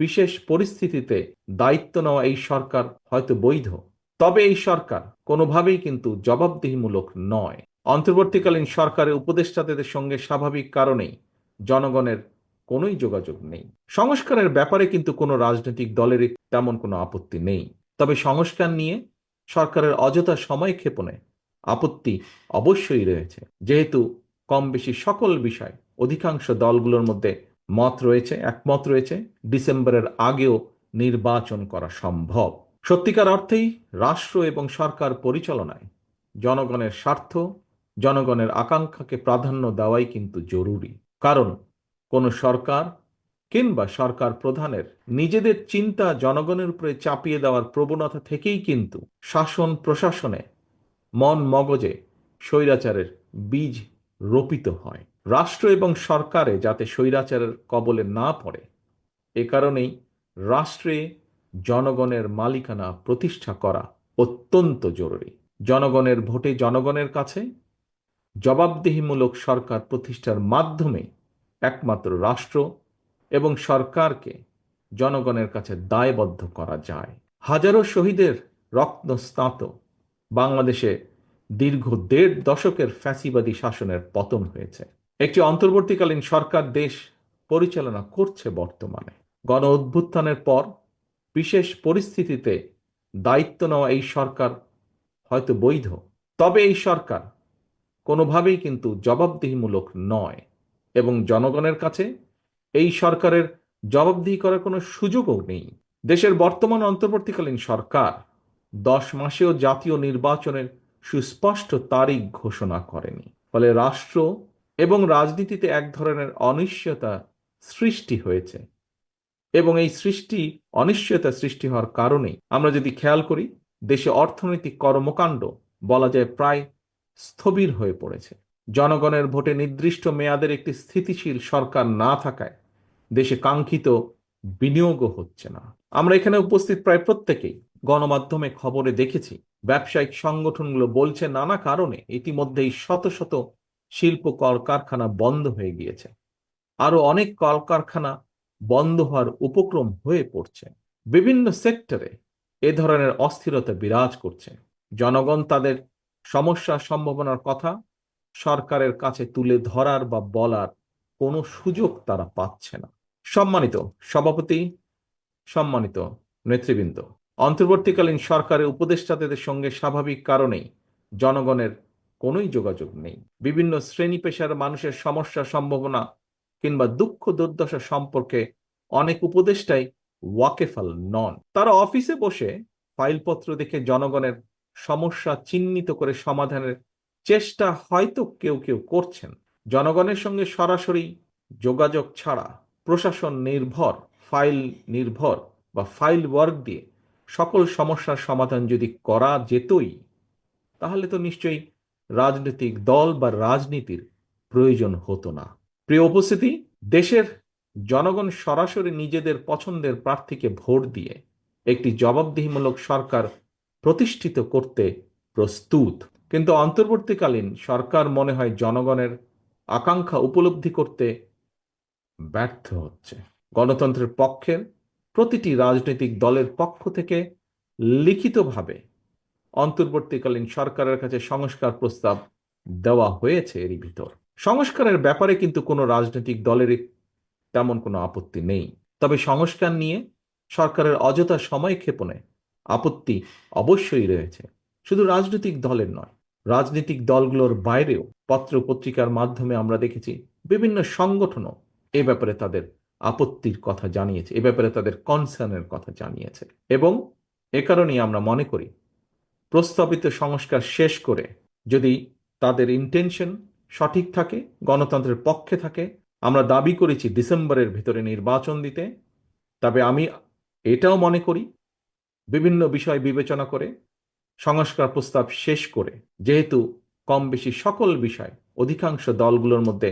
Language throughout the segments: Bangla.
বিশেষ পরিস্থিতিতে দায়িত্ব নেওয়া এই সরকার হয়তো বৈধ, তবে এই সরকার কোনোভাবেই কিন্তু জবাবদিহিমূলক নয়। অন্তর্বর্তীকালীন সরকারের উপদেষ্টাদের সঙ্গে স্বাভাবিক কারণেই জনগণের কোনোই যোগাযোগ নেই। সংস্কারের ব্যাপারে কিন্তু কোনো রাজনৈতিক দলেরই তেমন কোনো আপত্তি নেই, তবে সংস্কার নিয়ে সরকারের অযথা সময় ক্ষেপণে আপত্তি অবশ্যই রয়েছে, যেহেতু কম বেশি সকল বিষয় অধিকাংশ দলগুলোর মধ্যে একমত রয়েছে ডিসেম্বরের আগেও নির্বাচন করা সম্ভব। সত্যিকার অর্থেই রাষ্ট্র এবং সরকার পরিচালনায় জনগণের স্বার্থ, জনগণের আকাঙ্ক্ষাকে প্রাধান্য দেওয়াই কিন্তু জরুরি। কারণ কোনো সরকার কিংবা সরকার প্রধানের নিজেদের চিন্তা জনগণের উপরে চাপিয়ে দেওয়ার প্রবণতা থেকেই কিন্তু শাসন প্রশাসনে মন মগজে স্বৈরাচারের বীজ রোপিত হয়। রাষ্ট্র এবং সরকারে যাতে স্বৈরাচারের কবলে না পড়ে, এ কারণেই রাষ্ট্রে জনগণের মালিকানা প্রতিষ্ঠা করা অত্যন্ত জরুরি। জনগণের ভোটে জনগণের কাছে জবাবদিহিমূলক সরকার প্রতিষ্ঠার মাধ্যমে একমাত্র রাষ্ট্র এবং সরকারকে জনগণের কাছে দায়বদ্ধ করা যায়। হাজারো শহীদের রক্তস্নাত বাংলাদেশে দীর্ঘ ১.৫ দশকের ফ্যাসিবাদী শাসনের পতন হয়েছে। একটি অন্তর্বর্তীকালীন সরকার দেশ পরিচালনা করছে বর্তমানে। গণ অভ্যুত্থানের পর বিশেষ পরিস্থিতিতে দায়িত্ব নেওয়া এই সরকার হয়তো বৈধ, তবে এই সরকার কোনোভাবেই কিন্তু জবাবদিহিমূলক নয় এবং জনগণের কাছে এই সরকারের জবাবদিহি করার কোনো সুযোগও নেই। দেশের বর্তমান অন্তর্বর্তীকালীন সরকার 10 মাসেও জাতীয় নির্বাচনের সুস্পষ্ট তারিখ ঘোষণা করেনি। ফলে রাষ্ট্র এবং রাজনীতিতে এক ধরনের অনিশ্চয়তা সৃষ্টি হয়েছে এবং এই অনিশ্চয়তা সৃষ্টি হওয়ার কারণেই আমরা যদি খেয়াল করি, দেশে অর্থনৈতিক কর্মকাণ্ড বলা যায় প্রায় স্থবির হয়ে পড়েছে। জনগণের ভোটে নির্দিষ্ট মেয়াদের একটি স্থিতিশীল সরকার না থাকায় দেশে কাঙ্ক্ষিত বিনিয়োগও হচ্ছে না। আমরা এখানে উপস্থিত প্রায় প্রত্যেকেই গণমাধ্যমে খবরে দেখেছি, ব্যবসায়িক সংগঠনগুলো বলছে নানা কারণে ইতিমধ্যেই শত শত শিল্প কলকারখানা বন্ধ হয়ে গিয়েছে, আরো অনেক কলকারখানা বন্ধ হওয়ার উপক্রম হয়ে পড়ছে। বিভিন্ন সেক্টরে এ ধরনের অস্থিরতা বিরাজ করছে। জনগণ তাদের সমস্যা সম্ভাবনার কথা সরকারের কাছে তুলে ধরার বা বলার কোনো সুযোগ তারা পাচ্ছে না। সম্মানিত সভাপতি, সম্মানিত নেতৃবৃন্দ, অন্তর্বর্তীকালীন সরকারের উপদেষ্টাদের সঙ্গে স্বাভাবিক কারণেই জনগণের কোনোই যোগাযোগ নেই। বিভিন্ন শ্রেণী পেশার মানুষের সমস্যা সম্ভাবনা কিংবা দুঃখ দুর্দশা সম্পর্কে অনেক উপদেষ্টাই ওয়াকেফাল নন। তারা অফিসে বসে ফাইলপত্র দেখে জনগণের সমস্যা চিহ্নিত করে সমাধানের চেষ্টা হয়তো কেউ কেউ করছেন। জনগণের সঙ্গে সরাসরি যোগাযোগ ছাড়া প্রশাসন নির্ভর, ফাইল নির্ভর বা ফাইল ওয়ার্ক দিয়ে সকল সমস্যার সমাধান যদি করা যেতই, তাহলে তো নিশ্চয়ই রাজনৈতিক দল বা রাজনীতির প্রয়োজন হতো না। প্রিয় উপস্থিতি, দেশের জনগণ সরাসরি নিজেদের পছন্দের প্রার্থীকে ভোট দিয়ে একটি জবাবদিহিমূলক সরকার প্রতিষ্ঠিত করতে প্রস্তুত, কিন্তু অন্তর্বর্তীকালীন সরকার মনে হয় জনগণের আকাঙ্ক্ষা উপলব্ধি করতে ব্যর্থ হচ্ছে। গণতন্ত্রের পক্ষের প্রতিটি রাজনৈতিক দলের পক্ষ থেকে লিখিতভাবে অন্তর্বর্তীকালীন সরকারের কাছে সংস্কার প্রস্তাব দেওয়া হয়েছে। এরই ভিতর সংস্কারের ব্যাপারে কিন্তু কোনো রাজনৈতিক দলেরই তেমন কোনো আপত্তি নেই, তবে সংস্কার নিয়ে সরকারের অযথা সময় ক্ষেপণে আপত্তি অবশ্যই রয়েছে। শুধু রাজনৈতিক দলের নয়, রাজনৈতিক দলগুলোর বাইরেও পত্র পত্রিকার মাধ্যমে আমরা দেখেছি বিভিন্ন সংগঠনও এ ব্যাপারে তাদের আপত্তির কথা জানিয়েছে, এ ব্যাপারে তাদের কনসার্নের কথা জানিয়েছে। এবং এ কারণেই আমরা মনে করি প্রস্তাবিত সংস্কার শেষ করে যদি তাদের ইন্টেনশন সঠিক থাকে, গণতন্ত্রের পক্ষে থাকে, আমরা দাবি করেছি ডিসেম্বরের ভিতরে নির্বাচন দিতে, তবে আমি এটাও মনে করি বিভিন্ন বিষয় বিবেচনা করে সংস্কার প্রস্তাব শেষ করে, যেহেতু কম বেশি সকল বিষয় অধিকাংশ দলগুলোর মধ্যে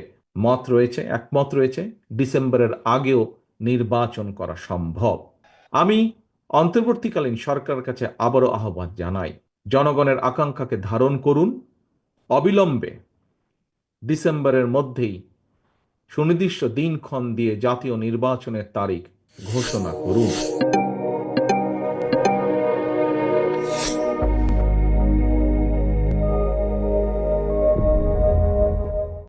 একমত রয়েছে ডিসেম্বরের আগেও নির্বাচন করা সম্ভব। আমি অন্তর্বর্তীকালীন সরকারের কাছে আবারও আহ্বান জানাই, জনগণের আকাঙ্ক্ষাকে ধারণ করুন, অবিলম্বে ডিসেম্বরের মধ্যেই সুনির্দিষ্ট দিনক্ষণ দিয়ে জাতীয় নির্বাচনের তারিখ ঘোষণা করুন।